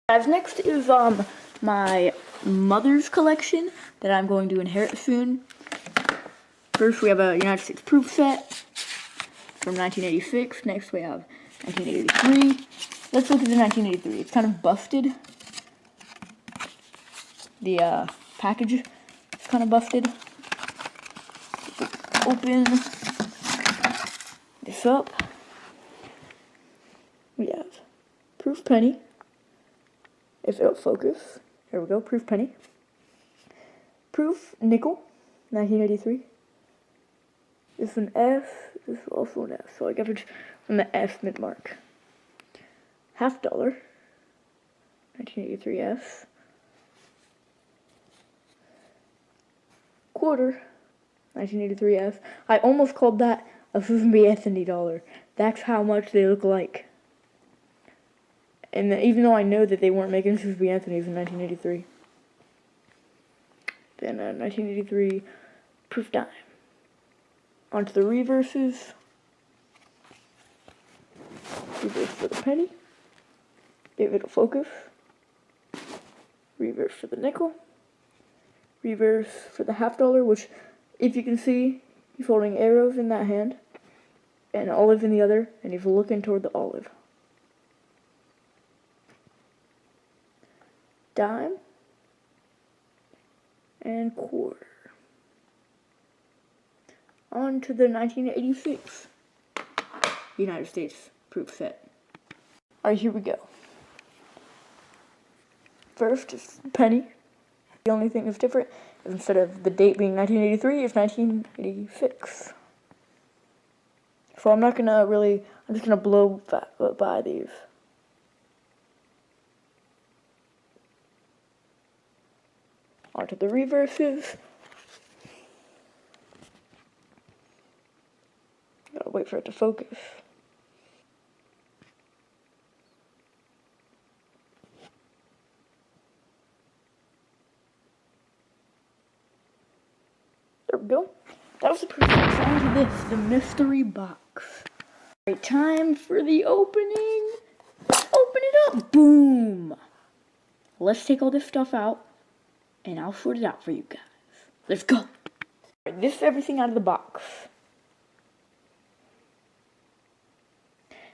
Guys, next is my mother's collection that I'm going to inherit soon. First, we have a United States proof set from 1986. Next, we have 1983. Let's look at the 1983. It's kind of busted. The package is kind of busted. Open this up. We have proof penny. If it'll focus. There we go, proof penny. Proof nickel, 1983. This is an F, this is also an F, so I got it from the F mint mark. $50, 1983 F. Quarter, 1983 F. I almost called that a Susan B. Anthony dollar. That's how much they look like. And even though I know that they weren't making Susan B. Anthony's in 1983. Then 1983 proof dime. Onto the reverses. Reverse for the penny. If it'll focus. Reverse for the nickel. Reverse for the $50, which, if you can see, he's holding arrows in that hand. And olive in the other. And he's looking toward the olive. Dime and quarter. On to the 1986 United States proof set. Alright, here we go. First is penny. The only thing that's different is instead of the date being 1983, it's 1986. So I'm just gonna blow by these. Onto the reverses. Gotta wait for it to focus. There we go. That was the perfect sound of this, the mystery box. Alright, time for the opening. Let's open it up. Boom. Let's take all this stuff out. And I'll sort it out for you guys. Let's go. This is everything out of the box.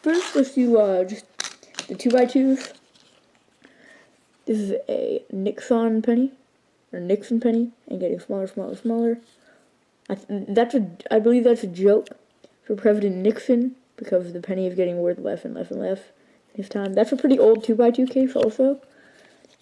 First, let's do just the 2x2s. This is a Nixon penny, or Nixon penny, and getting smaller, smaller, smaller. I believe that's a joke for President Nixon, because the penny is getting worth less and less and less this time. That's a pretty old 2x2 case also.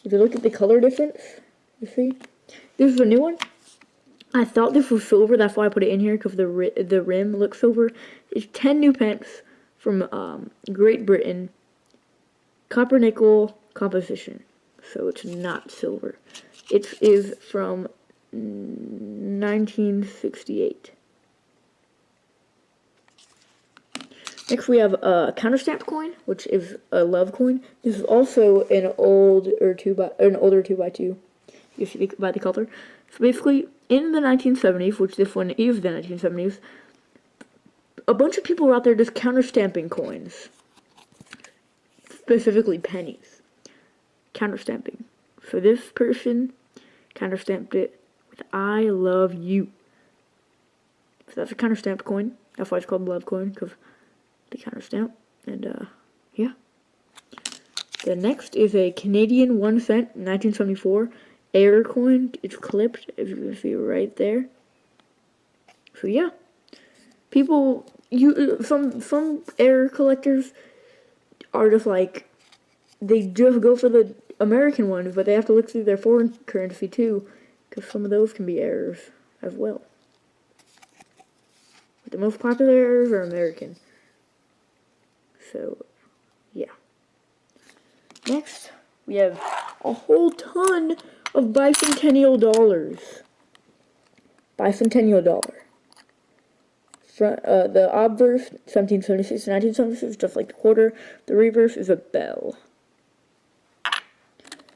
If you look at the color difference, you see? This is a new one. I thought this was silver, that's why I put it in here, because the rim looks silver. It's 10 new pence from Great Britain. Copper nickel composition. So it's not silver. It is from 1968. Next we have a counterstamped coin, which is a love coin. This is also an older 2x2. You see by the color. So basically, in the 1970s, which this one is the 1970s, a bunch of people were out there just counterstamping coins. Specifically pennies. Counterstamping. So this person counterstamped it with I love you. So that's a counterstamped coin. That's why it's called love coin, because the counterstamp. And yeah. The next is a Canadian 1 cent, 1974. Air coin. It's clipped, if you can see right there. So yeah, people, some air collectors are just like, they just go for the American ones, but they have to look through their foreign currency too, because some of those can be errors as well. But the most popular errors are American. So yeah. Next, we have a whole ton of bicentennial dollars. Bicentennial dollar. The obverse, 1776 to 1976, just like the quarter. The reverse is a bell.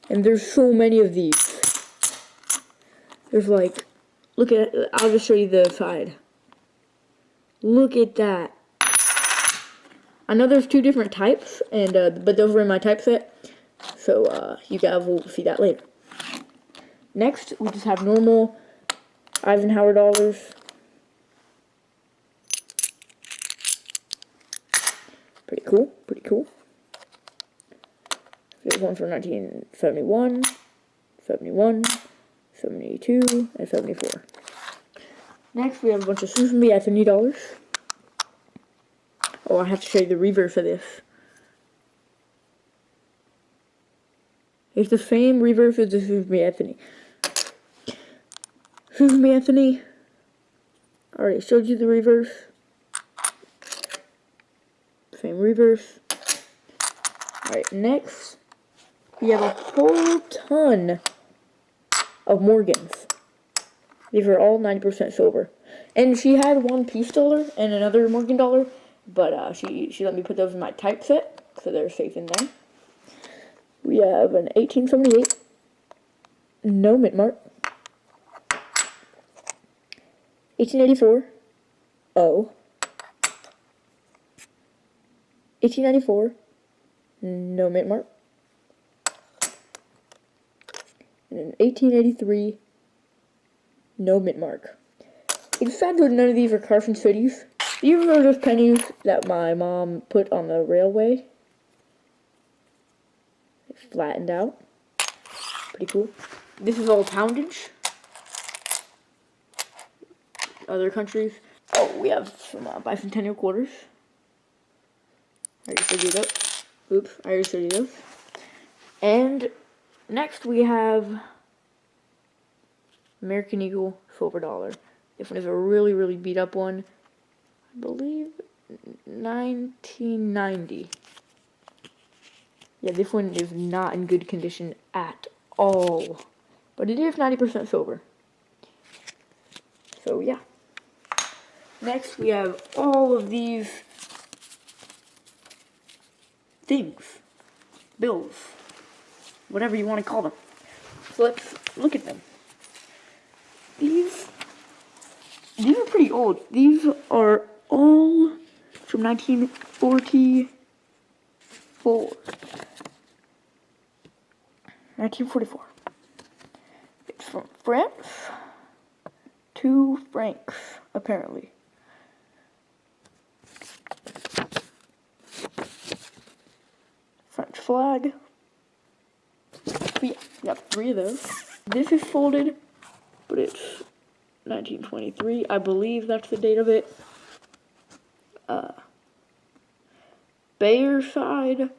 And there's so many of these. There's like, look at, I'll just show you the side. Look at that. I know there's two different types, and but those were in my typeset. So, you guys will see that later. Next, we just have normal Eisenhower dollars. Pretty cool, pretty cool. There's one from 1971, 71, 72, and 74. Next, we have a bunch of Susan Anthony dollars. Oh, I have to show you the reverse of this. It's the same reverse as the Susan Anthony. Susan Anthony, I already showed you the reverse. Same reverse. Alright, next, we have a whole ton of Morgans. These are all 90% silver. And she had one peace dollar and another Morgan dollar, but she let me put those in my typeset, so they're safe in there. We have an 1878, no mint mark. 1884, O. 1894, no mint mark. And in 1883, no mint mark. It's sad that none of these are Carson Cities. These are just pennies that my mom put on the railway. It's flattened out. Pretty cool. This is all poundage. Other countries. Oh, we have some bicentennial quarters. I already showed you those. Oops, I already showed you those. And next we have American Eagle silver dollar. This one is a really, really beat up one. I believe 1990. Yeah, this one is not in good condition at all. But it is 90% silver. So yeah. Next we have all of these things. Bills. Whatever you want to call them. So let's look at them. These are pretty old. These are all from 1944. 1944. It's from France. 2 francs, apparently. French flag. Yeah, we got 3 of those. This is folded, but it's 1923. I believe that's the date of it. Bayerside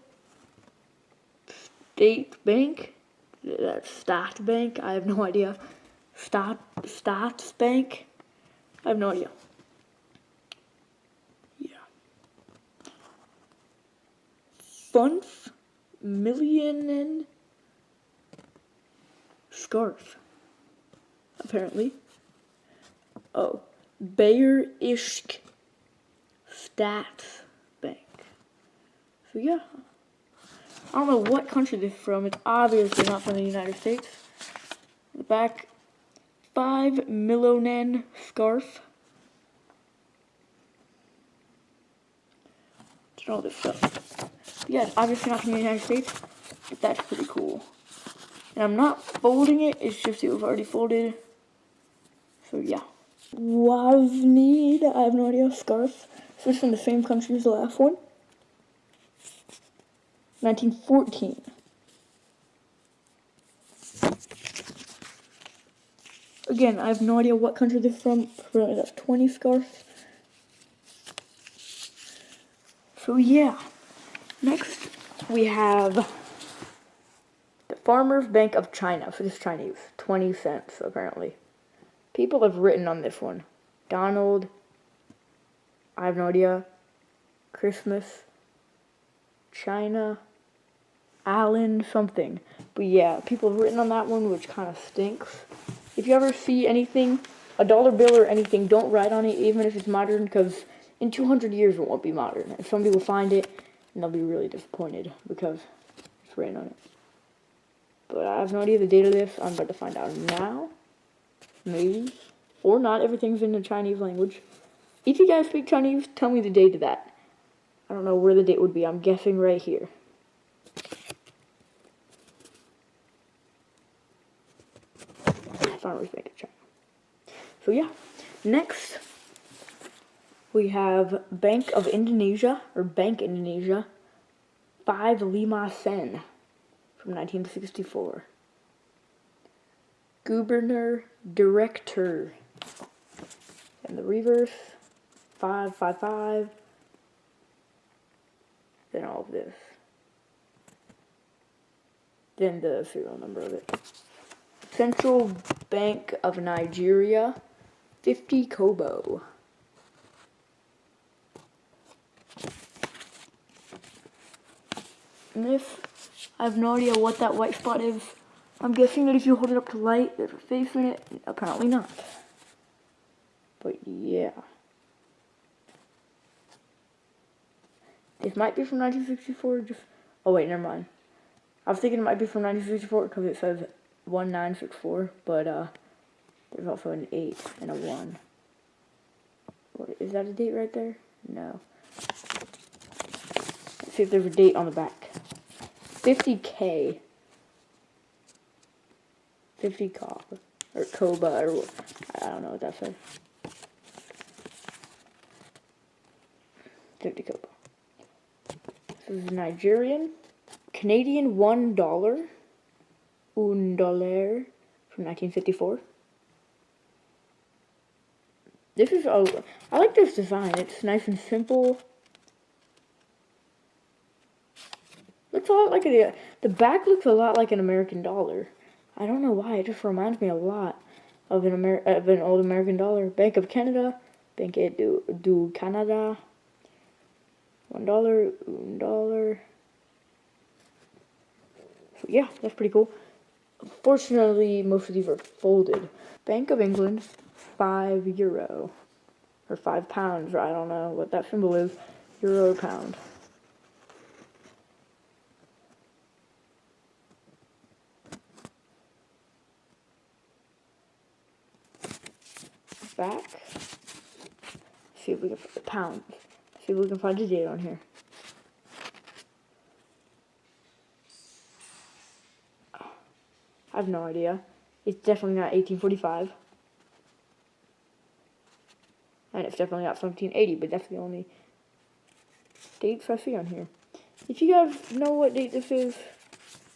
State Bank. That's Stat Bank. I have no idea. Stats Bank. I have no idea. Yeah. Funf Millionen Scarf. Apparently. Oh. Bayer-isch Stats Bank. So yeah. I don't know what country this is from. It's obviously not from the United States. The back, 5 Millionen Scarf. It's all this stuff. But yeah, it's obviously not from the United States. But that's pretty cool. And I'm not folding it. It's just it was already folded. So yeah. Wavnid, I have no idea, scarf. So it's from the same country as the last one. 1914. Again, I have no idea what country this is from. That's 20 scarf. So yeah. Next, we have the Farmers Bank of China. So this is Chinese. 20 cents, apparently. People have written on this one. Donald. I have no idea. Christmas. China. Allen something. But yeah, people have written on that one, which kind of stinks. If you ever see anything, a dollar bill or anything, don't write on it, even if it's modern, because in 200 years it won't be modern. And somebody will find it, and they'll be really disappointed, because it's written on it. But I have no idea the date of this. I'm about to find out now. Maybe. Or not. Everything's in the Chinese language. If you guys speak Chinese, tell me the date of that. I don't know where the date would be. I'm guessing right here. Farmers Bank of China. So yeah, next we have Bank of Indonesia, or Bank Indonesia, 5 sen from 1964. Governor Director. And the reverse, 555. Then all of this. Then the serial number of it. Central Bank of Nigeria, 50 kobo. And this, I have no idea what that white spot is. I'm guessing that if you hold it up to light, there's a face in it. Apparently not. But yeah. This might be from 1964. Oh wait, never mind. I was thinking it might be from 1964 because it says 1964, but there's also an 8 and a 1. What, is that a date right there? No. Let's see if there's a date on the back. 50K. 50 kob. Or koba, or I don't know what that says. 50 koba. This is Nigerian. Canadian $1. $1 from 1954. This is, I like this design. It's nice and simple. Looks a lot like the back looks a lot like an American dollar. I don't know why. It just reminds me a lot of an old American dollar. Bank of Canada, Bank du Canada. $1, $1. So yeah, that's pretty cool. Fortunately, most of these are folded. Bank of England, €5. Or £5, I don't know what that symbol is. Euro, pound. Back. See if we can find the pounds. See if we can find a date on here. I have no idea. It's definitely not 1845. And it's definitely not 1780, but that's the only dates I see on here. If you guys know what date this is,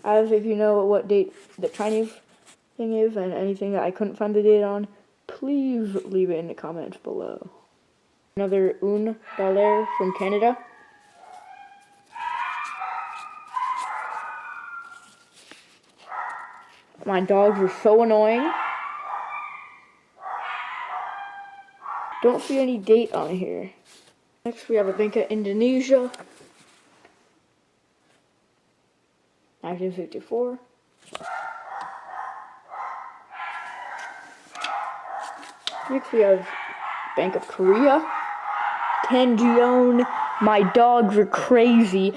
as if you know what date the Chinese thing is, and anything that I couldn't find the date on, please leave it in the comments below. Another $1 from Canada. My dogs are so annoying. Don't see any date on here. Next we have a Bank of Indonesia. 1954. Next we have Bank of Korea. Tanjeon. My dogs are crazy.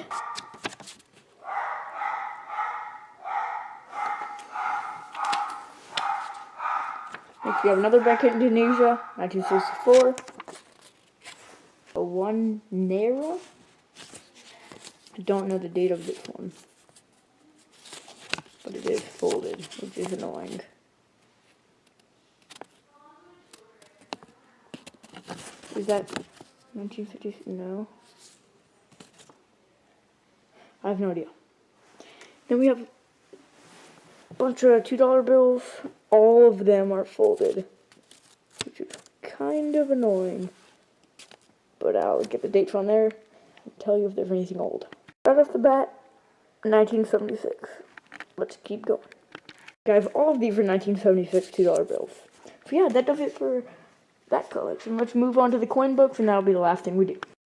Next we have another Bank of Indonesia. 1964. A $1. I don't know the date of this one. But it is folded, which is annoying. Is that 1950s? No. I have no idea. Then we have a bunch of $2 bills. All of them are folded, which is kind of annoying. But I'll get the dates on there and tell you if there's anything old. Right off the bat, 1976. Let's keep going. Guys, all of these are 1976 $2 bills. So yeah, that does it for that collection. Let's move on to the coin books, and that'll be the last thing we do.